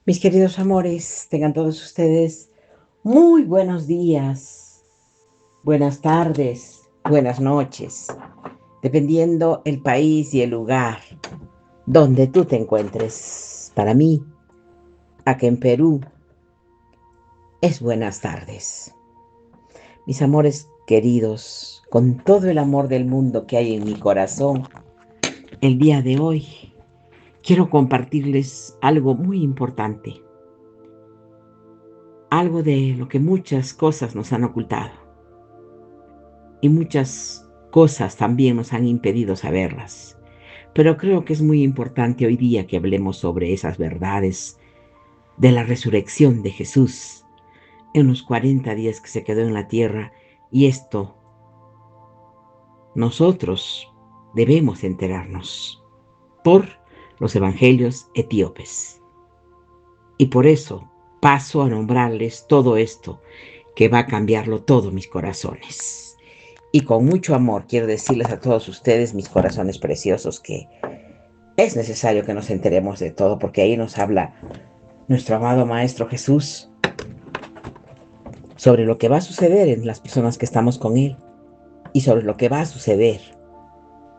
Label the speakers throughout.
Speaker 1: Mis queridos amores, tengan todos ustedes muy buenos días, buenas tardes, buenas noches, dependiendo el país y el lugar donde tú te encuentres. Para mí, acá en Perú, es buenas tardes. Mis amores queridos, con todo el amor del mundo que hay en mi corazón, el día de hoy quiero compartirles algo muy importante, algo de lo que muchas cosas nos han ocultado y muchas cosas también nos han impedido saberlas. Pero creo que es muy importante hoy día que hablemos sobre esas verdades de la resurrección de Jesús en los 40 días que se quedó en la tierra, y esto nosotros debemos enterarnos por los evangelios etíopes. Y por eso paso a nombrarles todo esto que va a cambiarlo todo, mis corazones. Y con mucho amor quiero decirles a todos ustedes, mis corazones preciosos, que es necesario que nos enteremos de todo, porque ahí nos habla nuestro amado Maestro Jesús sobre lo que va a suceder en las personas que estamos con Él y sobre lo que va a suceder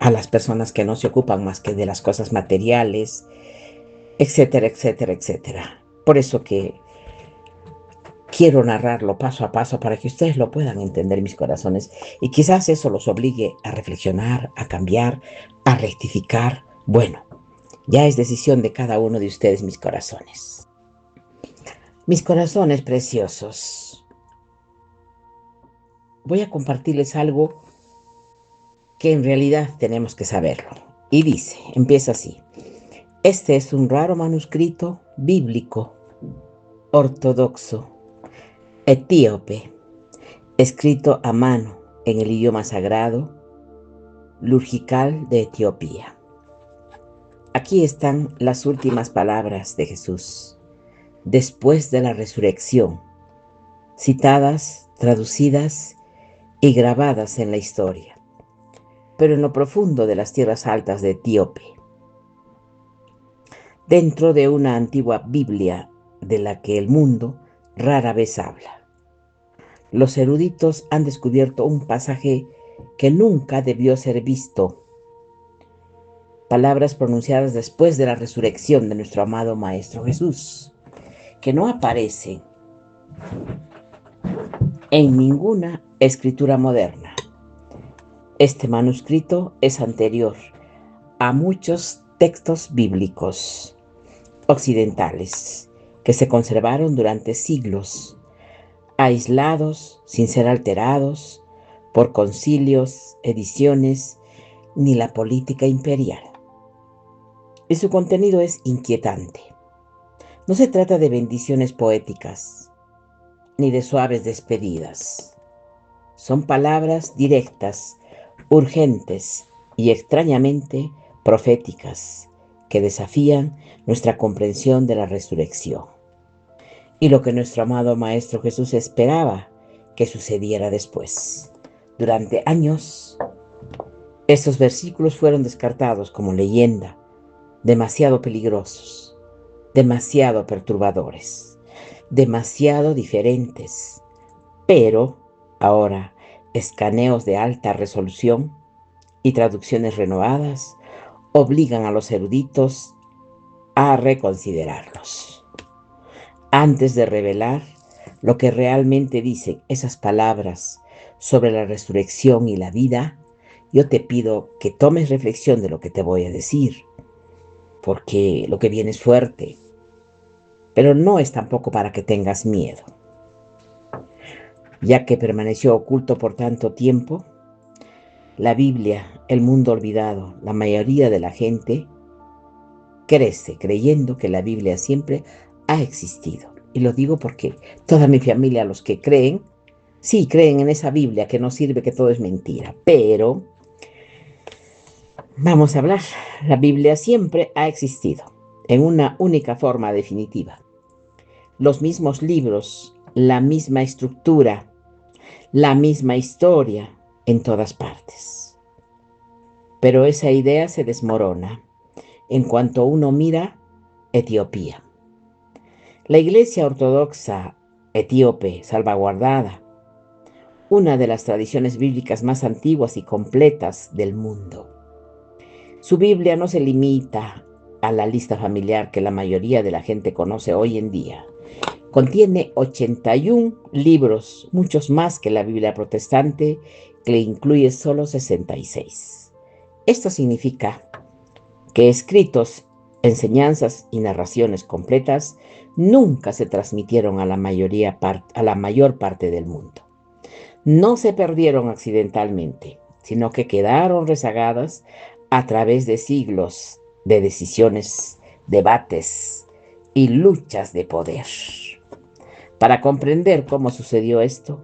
Speaker 1: a las personas que no se ocupan más que de las cosas materiales, etcétera, etcétera, etcétera. Por eso que quiero narrarlo paso a paso para que ustedes lo puedan entender, mis corazones, y quizás eso los obligue a reflexionar, a cambiar, a rectificar. Bueno, ya es decisión de cada uno de ustedes, mis corazones. Mis corazones preciosos, voy a compartirles algo que en realidad tenemos que saberlo. Y dice, empieza así: este es un raro manuscrito bíblico, ortodoxo, etíope, escrito a mano en el idioma sagrado liturgical de Etiopía. Aquí están las últimas palabras de Jesús después de la resurrección, citadas, traducidas y grabadas en la historia, pero en lo profundo de las tierras altas de Etíope, dentro de una antigua Biblia de la que el mundo rara vez habla. Los eruditos han descubierto un pasaje que nunca debió ser visto, palabras pronunciadas después de la resurrección de nuestro amado Maestro Jesús, que no aparecen en ninguna escritura moderna. Este manuscrito es anterior a muchos textos bíblicos occidentales que se conservaron durante siglos, aislados, sin ser alterados por concilios, ediciones, ni la política imperial. Y su contenido es inquietante. No se trata de bendiciones poéticas, ni de suaves despedidas. Son palabras directas, urgentes y extrañamente proféticas que desafían nuestra comprensión de la resurrección y lo que nuestro amado Maestro Jesús esperaba que sucediera después. Durante años, estos versículos fueron descartados como leyenda, demasiado peligrosos, demasiado perturbadores, demasiado diferentes. Pero ahora, escaneos de alta resolución y traducciones renovadas obligan a los eruditos a reconsiderarlos. Antes de revelar lo que realmente dicen esas palabras sobre la resurrección y la vida, yo te pido que tomes reflexión de lo que te voy a decir, porque lo que viene es fuerte, pero no es tampoco para que tengas miedo. Ya que permaneció oculto por tanto tiempo, la Biblia, el mundo olvidado, la mayoría de la gente crece creyendo que la Biblia siempre ha existido. Y lo digo porque toda mi familia, los que creen, sí creen en esa Biblia que no sirve, que todo es mentira. Pero vamos a hablar, la Biblia siempre ha existido en una única forma definitiva. Los mismos libros, la misma estructura, la misma historia en todas partes. Pero esa idea se desmorona en cuanto uno mira Etiopía. La Iglesia Ortodoxa etíope, salvaguardada, una de las tradiciones bíblicas más antiguas y completas del mundo. Su Biblia no se limita a la lista familiar que la mayoría de la gente conoce hoy en día. Contiene 81 libros, muchos más que la Biblia protestante, que incluye solo 66. Esto significa que escritos, enseñanzas y narraciones completas nunca se transmitieron a la mayor parte del mundo. No se perdieron accidentalmente, sino que quedaron rezagadas a través de siglos de decisiones, debates y luchas de poder. Para comprender cómo sucedió esto,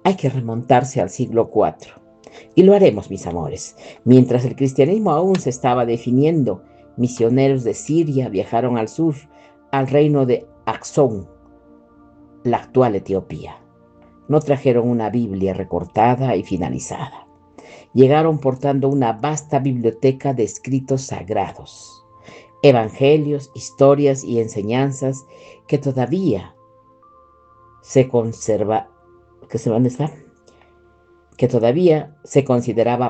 Speaker 1: hay que remontarse al siglo IV. Y lo haremos, mis amores. Mientras el cristianismo aún se estaba definiendo, misioneros de Siria viajaron al sur, al reino de Aksum, la actual Etiopía. No trajeron una Biblia recortada y finalizada. Llegaron portando una vasta biblioteca de escritos sagrados, evangelios, historias y enseñanzas que todavía se consideraban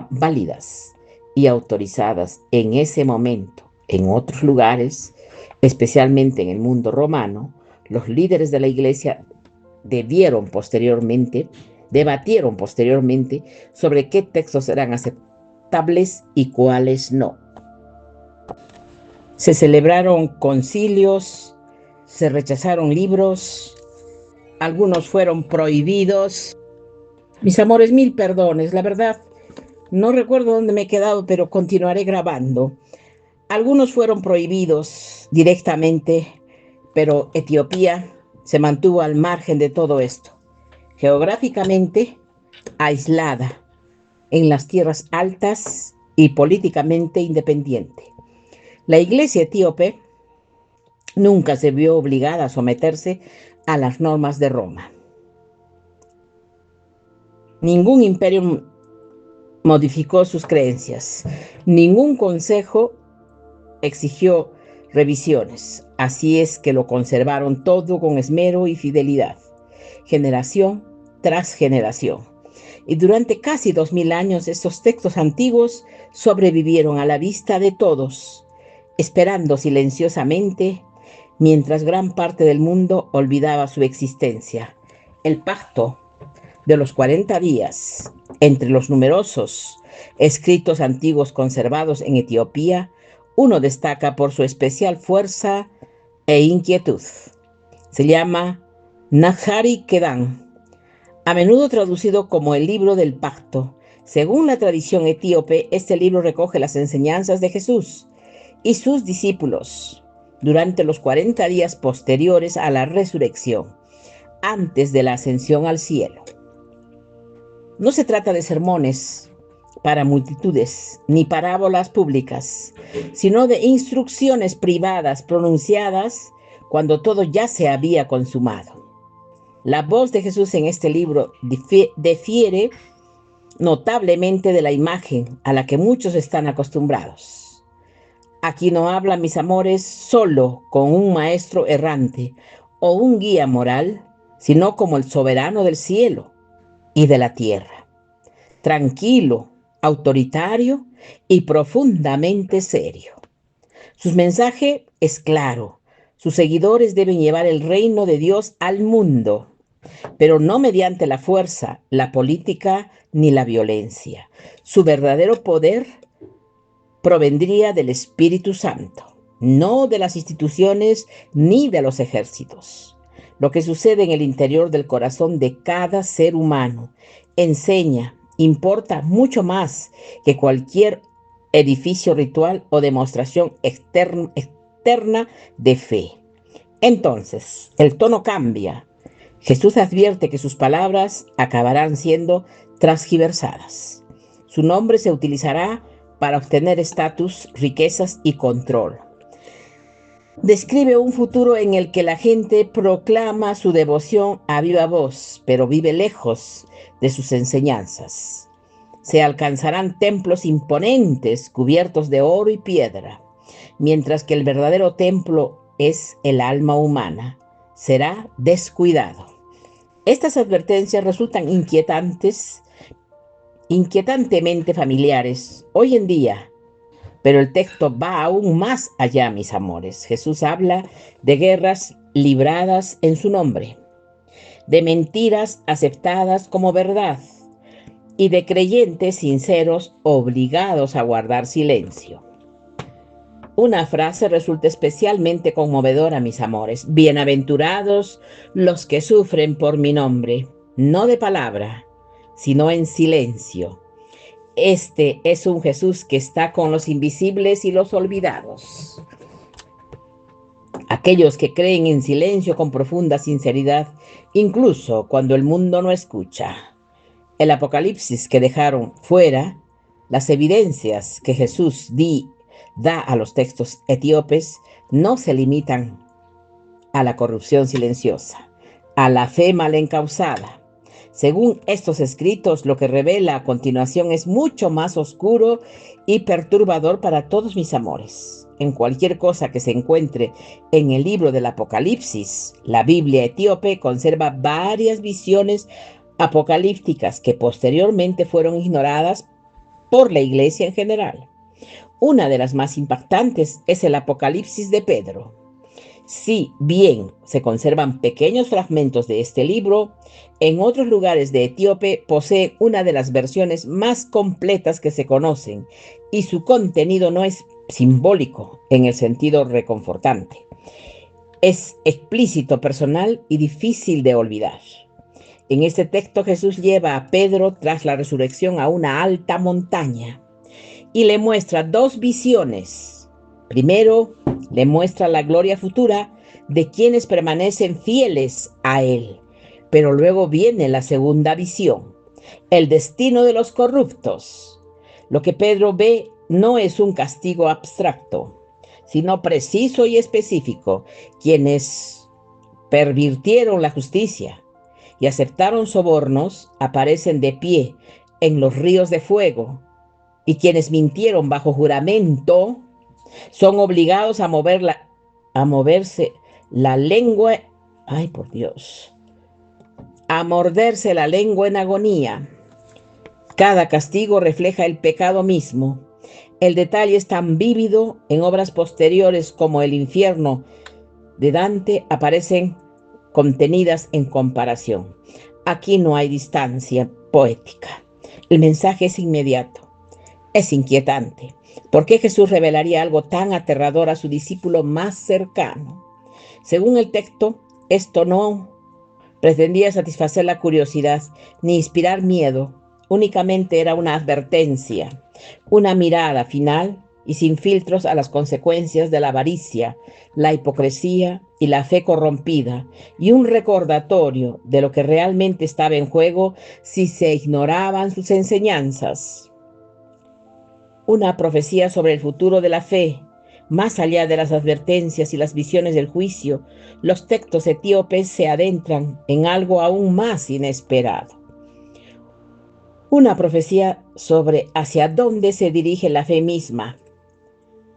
Speaker 1: válidas y autorizadas en ese momento. En otros lugares, especialmente en el mundo romano, los líderes de la Iglesia debatieron posteriormente sobre qué textos eran aceptables y cuáles no. Se celebraron concilios, se rechazaron libros, algunos fueron prohibidos. Mis amores, mil perdones, la verdad, no recuerdo dónde me he quedado, pero continuaré grabando. Algunos fueron prohibidos directamente, pero Etiopía se mantuvo al margen de todo esto, geográficamente aislada en las tierras altas y políticamente independiente. La Iglesia etíope nunca se vio obligada a someterse a las normas de Roma. Ningún imperio modificó sus creencias. Ningún consejo exigió revisiones. Así es que lo conservaron todo con esmero y fidelidad, generación tras generación. Y durante casi 2000 años estos textos antiguos sobrevivieron a la vista de todos, esperando silenciosamente mientras gran parte del mundo olvidaba su existencia. El pacto de los 40 días, entre los numerosos escritos antiguos conservados en Etiopía, uno destaca por su especial fuerza e inquietud. Se llama Nahari Kedan, a menudo traducido como el libro del pacto. Según la tradición etíope, este libro recoge las enseñanzas de Jesús y sus discípulos durante los 40 días posteriores a la resurrección, antes de la ascensión al cielo. No se trata de sermones para multitudes ni parábolas públicas, sino de instrucciones privadas pronunciadas cuando todo ya se había consumado. La voz de Jesús en este libro difiere notablemente de la imagen a la que muchos están acostumbrados. Aquí no habla, mis amores, solo con un maestro errante o un guía moral, sino como el soberano del cielo y de la tierra, tranquilo, autoritario y profundamente serio. Su mensaje es claro. Sus seguidores deben llevar el reino de Dios al mundo, pero no mediante la fuerza, la política ni la violencia. Su verdadero poder provendría del Espíritu Santo, no de las instituciones ni de los ejércitos. Lo que sucede en el interior del corazón de cada ser humano enseña, importa mucho más que cualquier edificio ritual o demostración externa de fe. Entonces, el tono cambia. Jesús advierte que sus palabras acabarán siendo transgiversadas. Su nombre se utilizará para obtener estatus, riquezas y control. Describe un futuro en el que la gente proclama su devoción a viva voz, pero vive lejos de sus enseñanzas. Se alcanzarán templos imponentes cubiertos de oro y piedra, mientras que el verdadero templo es el alma humana, será descuidado. Estas advertencias resultan inquietantemente familiares hoy en día, pero el texto va aún más allá, mis amores. Jesús habla de guerras libradas en su nombre, de mentiras aceptadas como verdad y de creyentes sinceros obligados a guardar silencio. Una frase resulta especialmente conmovedora, mis amores. Bienaventurados los que sufren por mi nombre, no de palabra, sino en silencio. Este es un Jesús que está con los invisibles y los olvidados. Aquellos que creen en silencio con profunda sinceridad, incluso cuando el mundo no escucha. El Apocalipsis que dejaron fuera, las evidencias que Jesús da a los textos etíopes, no se limitan a la corrupción silenciosa, a la fe mal encausada. Según estos escritos, lo que revela a continuación es mucho más oscuro y perturbador para todos mis amores. En cualquier cosa que se encuentre en el libro del Apocalipsis, la Biblia etíope conserva varias visiones apocalípticas que posteriormente fueron ignoradas por la Iglesia en general. Una de las más impactantes es el Apocalipsis de Pedro. Si bien se conservan pequeños fragmentos de este libro, en otros lugares de Etíope posee una de las versiones más completas que se conocen y su contenido no es simbólico en el sentido reconfortante. Es explícito, personal y difícil de olvidar. En este texto Jesús lleva a Pedro tras la resurrección a una alta montaña y le muestra dos visiones. Primero, le muestra la gloria futura de quienes permanecen fieles a Él. Pero luego viene la segunda visión, el destino de los corruptos. Lo que Pedro ve no es un castigo abstracto, sino preciso y específico. Quienes pervirtieron la justicia y aceptaron sobornos aparecen de pie en los ríos de fuego, y quienes mintieron bajo juramento son obligados a moverse la lengua, ay por Dios, a morderse la lengua en agonía. Cada castigo refleja el pecado mismo. El detalle es tan vívido en obras posteriores como el infierno de Dante aparecen contenidas en comparación. Aquí no hay distancia poética. El mensaje es inmediato. Es inquietante. ¿Por qué Jesús revelaría algo tan aterrador a su discípulo más cercano? Según el texto, esto no pretendía satisfacer la curiosidad ni inspirar miedo. Únicamente era una advertencia, una mirada final y sin filtros a las consecuencias de la avaricia, la hipocresía y la fe corrompida, y un recordatorio de lo que realmente estaba en juego si se ignoraban sus enseñanzas. Una profecía sobre el futuro de la fe. Más allá de las advertencias y las visiones del juicio, los textos etíopes se adentran en algo aún más inesperado. Una profecía sobre hacia dónde se dirige la fe misma,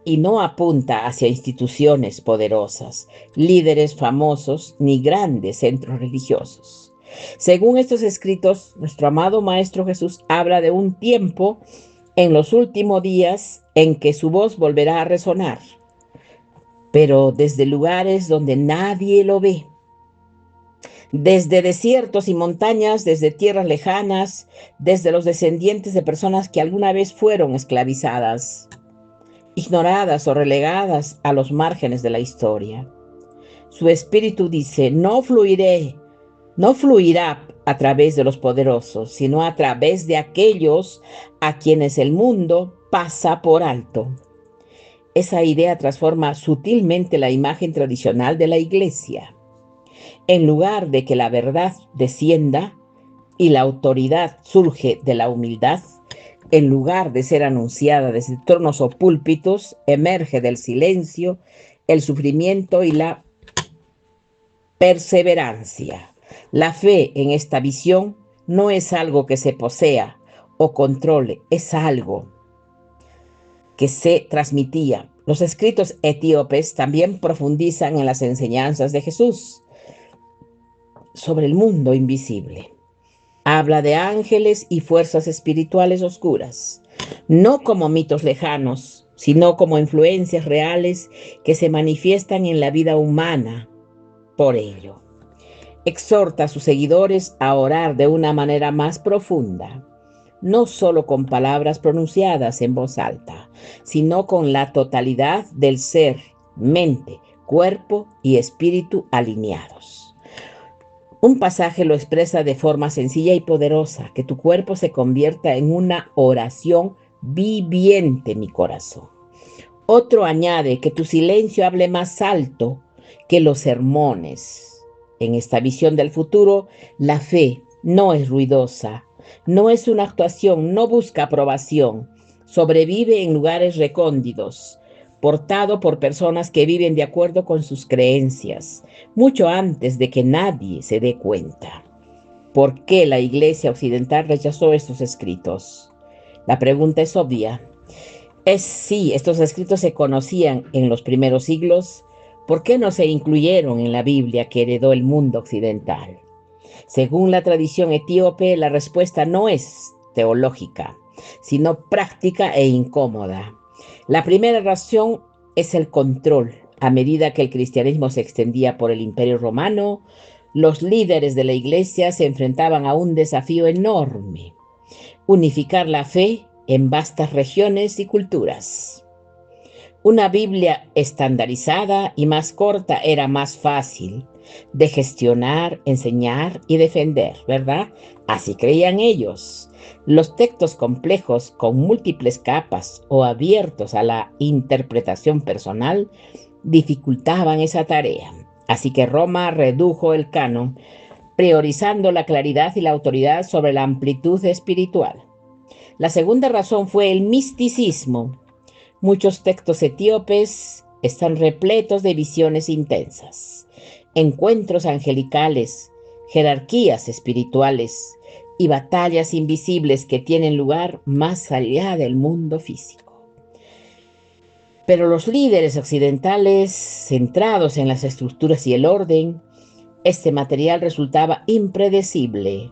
Speaker 1: y no apunta hacia instituciones poderosas, líderes famosos ni grandes centros religiosos. Según estos escritos, nuestro amado Maestro Jesús habla de un tiempo en los últimos días en que su voz volverá a resonar, pero desde lugares donde nadie lo ve, desde desiertos y montañas, desde tierras lejanas, desde los descendientes de personas que alguna vez fueron esclavizadas, ignoradas o relegadas a los márgenes de la historia. Su espíritu dice, no fluirá a través de los poderosos, sino a través de aquellos a quienes el mundo pasa por alto. Esa idea transforma sutilmente la imagen tradicional de la iglesia. En lugar de que la verdad descienda y la autoridad surge de la humildad, en lugar de ser anunciada desde tronos o púlpitos, emerge del silencio, el sufrimiento y la perseverancia. La fe en esta visión no es algo que se posea o controle, es algo que se transmitía. Los escritos etíopes también profundizan en las enseñanzas de Jesús. sobre el mundo invisible. Habla de ángeles y fuerzas espirituales oscuras, no como mitos lejanos, sino como influencias reales que se manifiestan en la vida humana. Por ello, exhorta a sus seguidores a orar de una manera más profunda, no solo con palabras pronunciadas en voz alta, sino con la totalidad del ser, mente, cuerpo y espíritu alineados. Un pasaje lo expresa de forma sencilla y poderosa: que tu cuerpo se convierta en una oración viviente, mi corazón. Otro añade: que tu silencio hable más alto que los sermones. En esta visión del futuro, la fe no es ruidosa, no es una actuación, no busca aprobación, sobrevive en lugares recónditos, portado por personas que viven de acuerdo con sus creencias, mucho antes de que nadie se dé cuenta. ¿Por qué la Iglesia Occidental rechazó estos escritos? La pregunta es obvia. Si estos escritos se conocían en los primeros siglos, ¿por qué no se incluyeron en la Biblia que heredó el mundo occidental? Según la tradición etíope, la respuesta no es teológica, sino práctica e incómoda. La primera razón es el control. A medida que el cristianismo se extendía por el Imperio Romano, los líderes de la Iglesia se enfrentaban a un desafío enorme: unificar la fe en vastas regiones y culturas. Una Biblia estandarizada y más corta era más fácil de gestionar, enseñar y defender, ¿verdad? Así creían ellos. Los textos complejos con múltiples capas o abiertos a la interpretación personal dificultaban esa tarea. Así que Roma redujo el canon, priorizando la claridad y la autoridad sobre la amplitud espiritual. La segunda razón fue el misticismo. Muchos textos etíopes están repletos de visiones intensas, encuentros angelicales, jerarquías espirituales y batallas invisibles que tienen lugar más allá del mundo físico. Pero los líderes occidentales, centrados en las estructuras y el orden, este material resultaba impredecible,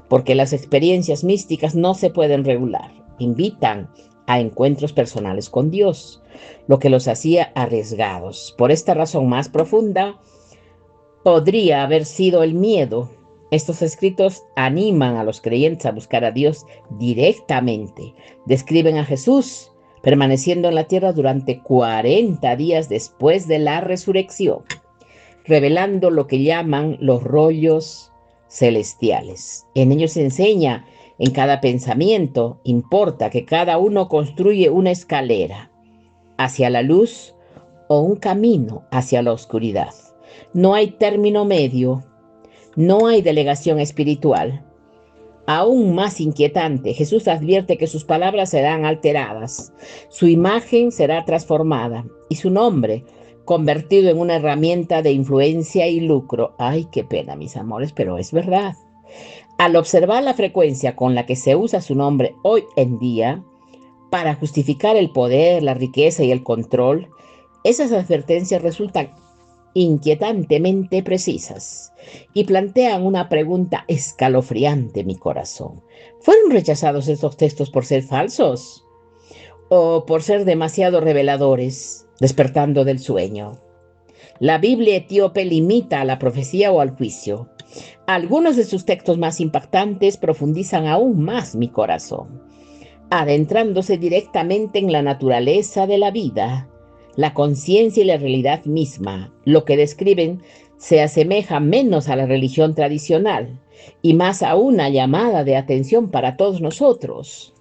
Speaker 1: porque las experiencias místicas no se pueden regular. Invitan a encuentros personales con Dios, lo que los hacía arriesgados. Por esta razón más profunda, podría haber sido el miedo. Estos escritos animan a los creyentes a buscar a Dios directamente. Describen a Jesús permaneciendo en la tierra durante 40 días después de la resurrección, revelando lo que llaman los rollos celestiales. En ellos se enseña: en cada pensamiento importa que cada uno construye una escalera hacia la luz o un camino hacia la oscuridad. No hay término medio, no hay delegación espiritual. Aún más inquietante, Jesús advierte que sus palabras serán alteradas, su imagen será transformada y su nombre convertido en una herramienta de influencia y lucro. Ay, qué pena, mis amores, pero es verdad. Al observar la frecuencia con la que se usa su nombre hoy en día para justificar el poder, la riqueza y el control, esas advertencias resultan inquietantemente precisas y plantean una pregunta escalofriante, mi corazón. ¿Fueron rechazados estos textos por ser falsos o por ser demasiado reveladores, despertando del sueño? La Biblia etíope limita a la profecía o al juicio. Algunos de sus textos más impactantes profundizan aún más mi corazón, adentrándose directamente en la naturaleza de la vida, la conciencia y la realidad misma. Lo que describen se asemeja menos a la religión tradicional y más a una llamada de atención para todos nosotros.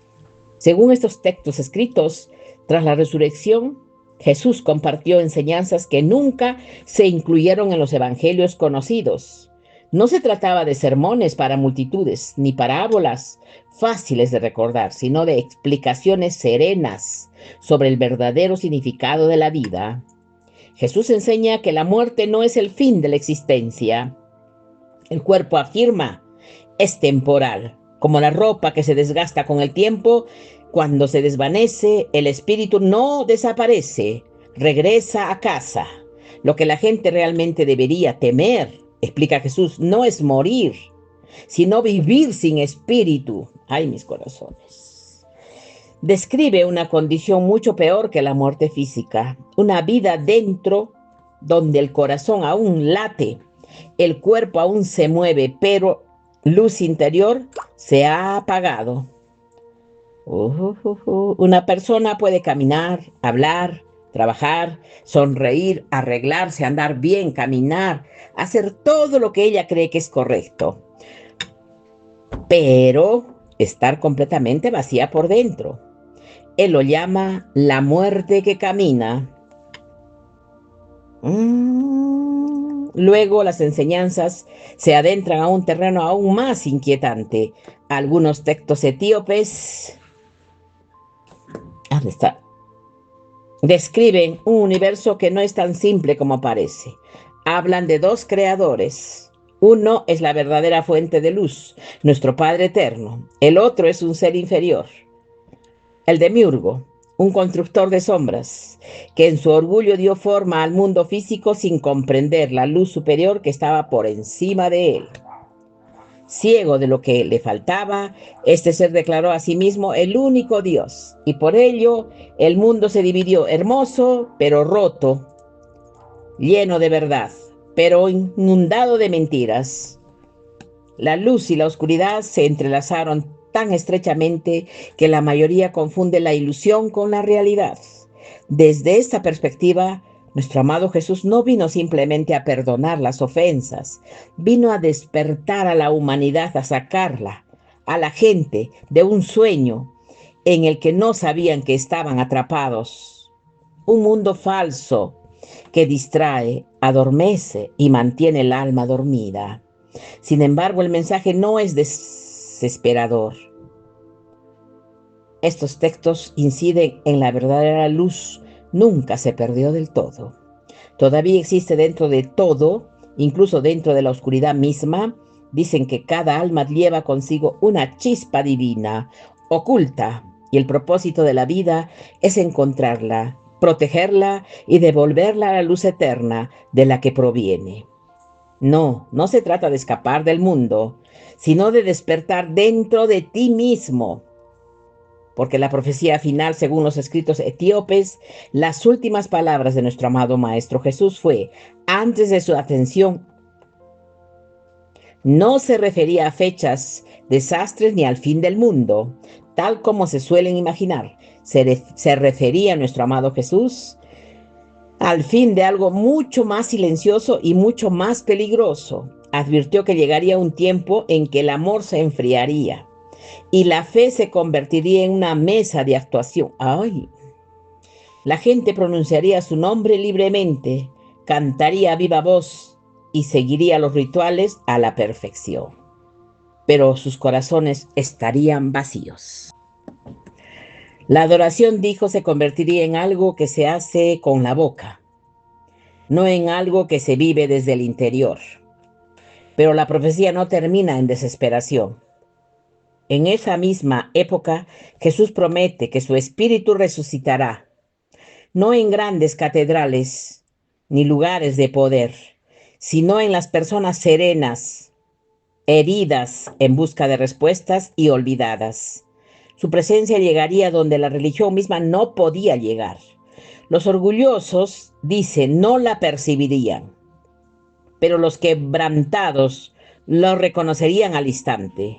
Speaker 1: Según estos textos escritos, tras la resurrección, Jesús compartió enseñanzas que nunca se incluyeron en los evangelios conocidos. No se trataba de sermones para multitudes, ni parábolas fáciles de recordar, sino de explicaciones serenas sobre el verdadero significado de la vida. Jesús enseña que la muerte no es el fin de la existencia. El cuerpo, afirma, es temporal, como la ropa que se desgasta con el tiempo. Cuando se desvanece, el espíritu no desaparece, regresa a casa. Lo que la gente realmente debería temer explica Jesús, no es morir, sino vivir sin espíritu. Ay, mis corazones. Describe una condición mucho peor que la muerte física, una vida dentro donde el corazón aún late, el cuerpo aún se mueve, pero luz interior se ha apagado. Una persona puede caminar, hablar, trabajar, sonreír, arreglarse, andar bien, caminar, hacer todo lo que ella cree que es correcto, pero estar completamente vacía por dentro. Él lo llama la muerte que camina. Luego las enseñanzas se adentran a un terreno aún más inquietante. Algunos textos etíopes ¿dónde está? Describen un universo que no es tan simple como parece. Hablan de dos creadores. Uno es la verdadera fuente de luz, nuestro Padre eterno. El otro es un ser inferior, el demiurgo, un constructor de sombras, que en su orgullo dio forma al mundo físico sin comprender la luz superior que estaba por encima de él. Ciego de lo que le faltaba, este ser declaró a sí mismo el único Dios, y por ello el mundo se dividió, hermoso pero roto, lleno de verdad, pero inundado de mentiras. La luz y la oscuridad se entrelazaron tan estrechamente que la mayoría confunde la ilusión con la realidad. Desde esta perspectiva, nuestro amado Jesús no vino simplemente a perdonar las ofensas, vino a despertar a la humanidad, a sacarla, a la gente, de un sueño en el que no sabían que estaban atrapados. Un mundo falso que distrae, adormece y mantiene el alma dormida. Sin embargo, el mensaje no es desesperador. Estos textos inciden en la verdadera luz. Nunca se perdió del todo. Todavía existe dentro de todo, incluso dentro de la oscuridad misma. Dicen que cada alma lleva consigo una chispa divina, oculta, y el propósito de la vida es encontrarla, protegerla y devolverla a la luz eterna de la que proviene. No, no se trata de escapar del mundo, sino de despertar dentro de ti mismo. Porque la profecía final, según los escritos etíopes, las últimas palabras de nuestro amado Maestro Jesús fue, antes de su ascensión, no se refería a fechas, desastres ni al fin del mundo, tal como se suelen imaginar. Se refería a nuestro amado Jesús al fin de algo mucho más silencioso y mucho más peligroso. Advirtió que llegaría un tiempo en que el amor se enfriaría y la fe se convertiría en una mesa de actuación. ¡Ay! La gente pronunciaría su nombre libremente, cantaría a viva voz y seguiría los rituales a la perfección. Pero sus corazones estarían vacíos. La adoración, dijo, se convertiría en algo que se hace con la boca, no en algo que se vive desde el interior. Pero la profecía no termina en desesperación. En esa misma época, Jesús promete que su espíritu resucitará, no en grandes catedrales ni lugares de poder, sino en las personas serenas, heridas en busca de respuestas y olvidadas. Su presencia llegaría donde la religión misma no podía llegar. Los orgullosos, dice, no la percibirían, pero los quebrantados lo reconocerían al instante.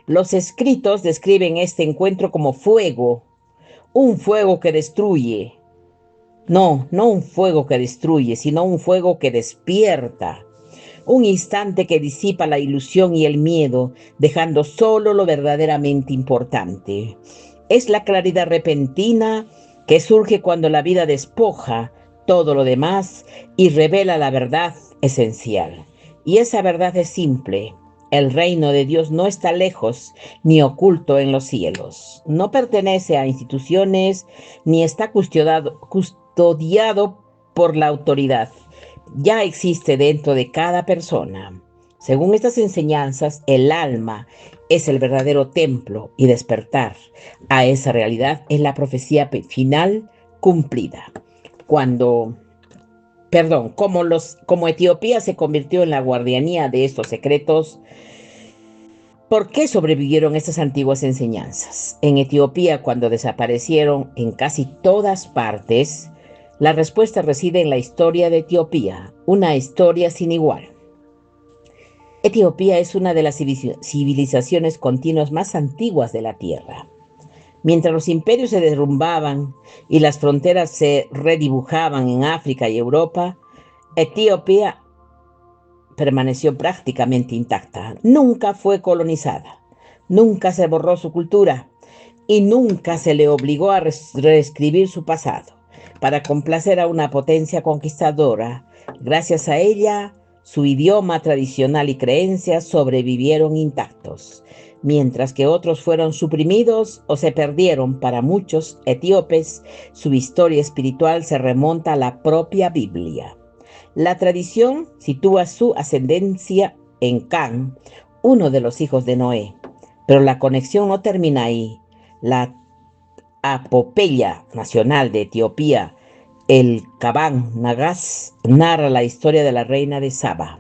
Speaker 1: Los escritos describen este encuentro como fuego, un fuego que destruye. No un fuego que destruye, sino un fuego que despierta. Un instante que disipa la ilusión y el miedo, dejando solo lo verdaderamente importante. Es la claridad repentina que surge cuando la vida despoja todo lo demás y revela la verdad esencial. Y esa verdad es simple. El reino de Dios no está lejos ni oculto en los cielos. No pertenece a instituciones ni está custodiado por la autoridad. Ya existe dentro de cada persona. Según estas enseñanzas, el alma es el verdadero templo y despertar a esa realidad es la profecía final cumplida. Cuando como Etiopía se convirtió en la guardianía de estos secretos, ¿por qué sobrevivieron estas antiguas enseñanzas? En Etiopía, cuando desaparecieron en casi todas partes, la respuesta reside en la historia de Etiopía, una historia sin igual. Etiopía es una de las civilizaciones continuas más antiguas de la Tierra. Mientras los imperios se derrumbaban y las fronteras se redibujaban en África y Europa, Etiopía permaneció prácticamente intacta. Nunca fue colonizada, nunca se borró su cultura y nunca se le obligó a reescribir su pasado para complacer a una potencia conquistadora. Gracias a ella, su idioma tradicional y creencias sobrevivieron intactos, mientras que otros fueron suprimidos o se perdieron. Para muchos etíopes, su historia espiritual se remonta a la propia Biblia. La tradición sitúa su ascendencia en Can, uno de los hijos de Noé, pero la conexión no termina ahí. La apopeya nacional de Etiopía, el Kaban Nagas, narra la historia de la reina de Saba,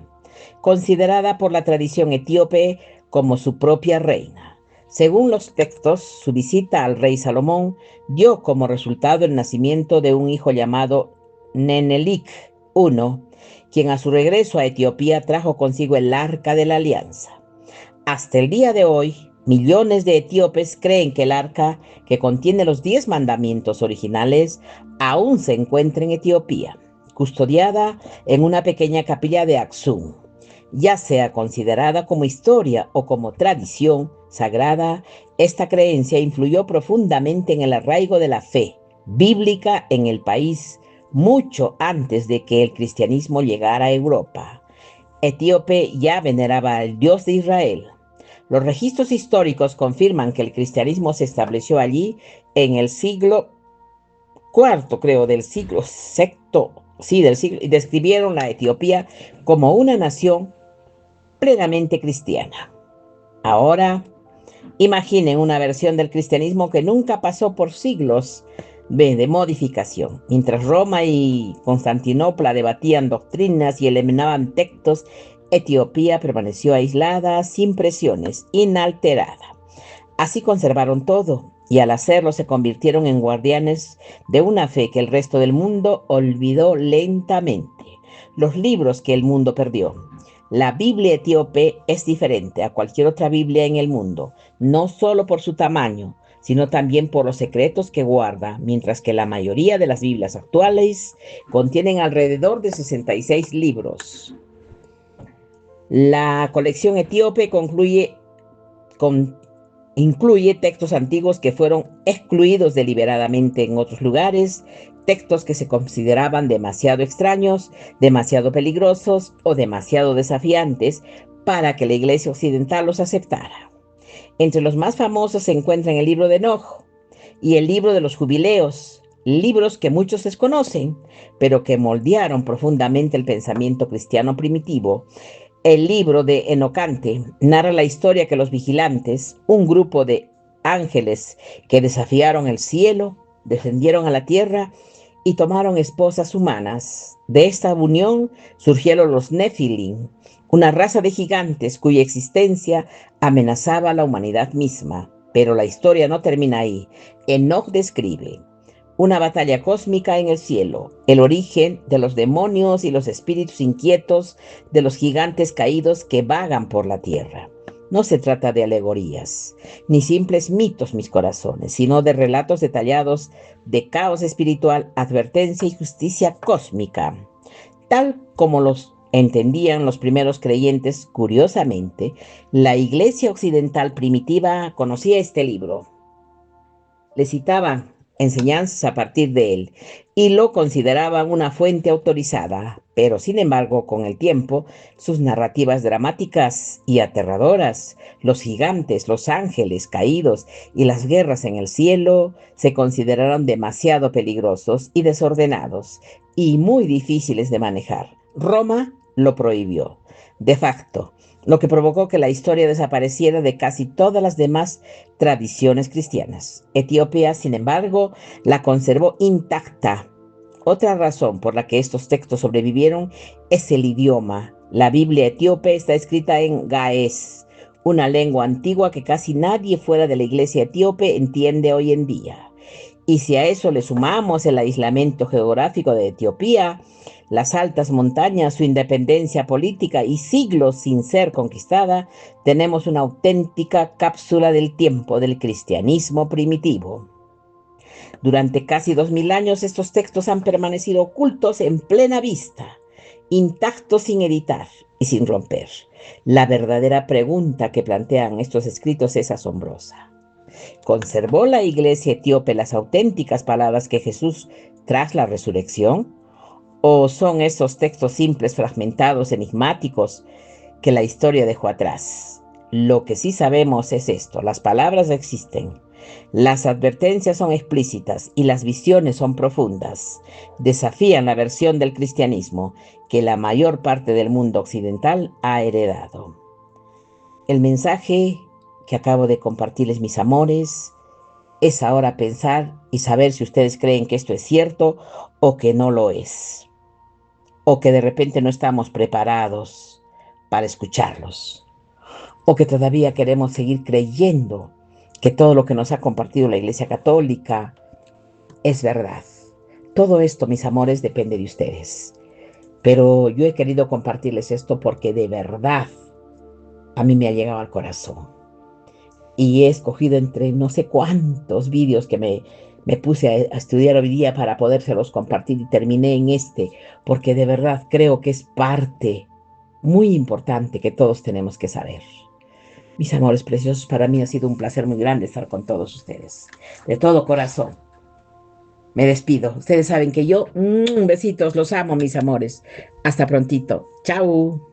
Speaker 1: considerada por la tradición etíope como su propia reina. Según los textos, su visita al rey Salomón dio como resultado el nacimiento de un hijo llamado Nenelik I, quien a su regreso a Etiopía trajo consigo el Arca de la Alianza. Hasta el día de hoy, millones de etíopes creen que el arca, que contiene los 10 mandamientos originales, aún se encuentra en Etiopía, custodiada en una pequeña capilla de Aksum. Ya sea considerada como historia o como tradición sagrada, esta creencia influyó profundamente en el arraigo de la fe bíblica en el país mucho antes de que el cristianismo llegara a Europa. Etíope ya veneraba al Dios de Israel. Los registros históricos confirman que el cristianismo se estableció allí en el siglo IV, creo, del siglo VI, sí, y describieron la Etiopía como una nación plenamente cristiana. Ahora, imaginen una versión del cristianismo que nunca pasó por siglos de modificación. Mientras Roma y Constantinopla debatían doctrinas y eliminaban textos, Etiopía permaneció aislada, sin presiones, inalterada. Así conservaron todo, y al hacerlo se convirtieron en guardianes de una fe que el resto del mundo olvidó lentamente. Los libros que el mundo perdió. La Biblia etíope es diferente a cualquier otra Biblia en el mundo, no solo por su tamaño, sino también por los secretos que guarda, mientras que la mayoría de las Biblias actuales contienen alrededor de 66 libros. La colección etíope incluye textos antiguos que fueron excluidos deliberadamente en otros lugares, textos que se consideraban demasiado extraños, demasiado peligrosos o demasiado desafiantes para que la Iglesia occidental los aceptara. Entre los más famosos se encuentran el libro de Enoch y el libro de los Jubileos, libros que muchos desconocen, pero que moldearon profundamente el pensamiento cristiano primitivo. El libro de Enocante narra la historia que los vigilantes, un grupo de ángeles que desafiaron el cielo, descendieron a la tierra y tomaron esposas humanas. De esta unión surgieron los Nefilim, una raza de gigantes cuya existencia amenazaba a la humanidad misma. Pero la historia no termina ahí. Enoch describe una batalla cósmica en el cielo, el origen de los demonios y los espíritus inquietos de los gigantes caídos que vagan por la tierra. No se trata de alegorías, ni simples mitos, mis corazones, sino de relatos detallados de caos espiritual, advertencia y justicia cósmica. Tal como los entendían los primeros creyentes, curiosamente, la Iglesia occidental primitiva conocía este libro. Le citaban enseñanzas a partir de él y lo consideraban una fuente autorizada, pero sin embargo, con el tiempo, sus narrativas dramáticas y aterradoras, los gigantes, los ángeles caídos y las guerras en el cielo, se consideraron demasiado peligrosos y desordenados y muy difíciles de manejar. Roma lo prohibió. De facto, lo que provocó que la historia desapareciera de casi todas las demás tradiciones cristianas. Etiopía, sin embargo, la conservó intacta, Otra razón por la que estos textos sobrevivieron es el idioma. La Biblia etíope está escrita en gaés, una lengua antigua que casi nadie fuera de la iglesia etíope entiende hoy en día. Y si a eso le sumamos el aislamiento geográfico de Etiopía, las altas montañas, su independencia política y siglos sin ser conquistada, tenemos una auténtica cápsula del tiempo del cristianismo primitivo. Durante casi 2000 años estos textos han permanecido ocultos en plena vista, intactos sin editar y sin romper. La verdadera pregunta que plantean estos escritos es asombrosa. ¿Conservó la iglesia etíope las auténticas palabras que Jesús tras la resurrección? ¿O son estos textos simples, fragmentados, enigmáticos que la historia dejó atrás? Lo que sí sabemos es esto: las palabras existen, las advertencias son explícitas y las visiones son profundas. Desafían la versión del cristianismo que la mayor parte del mundo occidental ha heredado. El mensaje que acabo de compartirles, mis amores, es ahora pensar y saber si ustedes creen que esto es cierto o que no lo es, o que de repente no estamos preparados para escucharlos, o que todavía queremos seguir creyendo que todo lo que nos ha compartido la Iglesia Católica es verdad. Todo esto, mis amores, depende de ustedes. Pero yo he querido compartirles esto porque de verdad a mí me ha llegado al corazón. Y he escogido entre no sé cuántos vídeos que me puse a estudiar hoy día para podérselos compartir, y terminé en este, porque de verdad creo que es parte muy importante que todos tenemos que saber. Mis amores preciosos, para mí ha sido un placer muy grande estar con todos ustedes. De todo corazón. Me despido. Ustedes saben que yo, besitos, los amo, mis amores. Hasta prontito. Chao.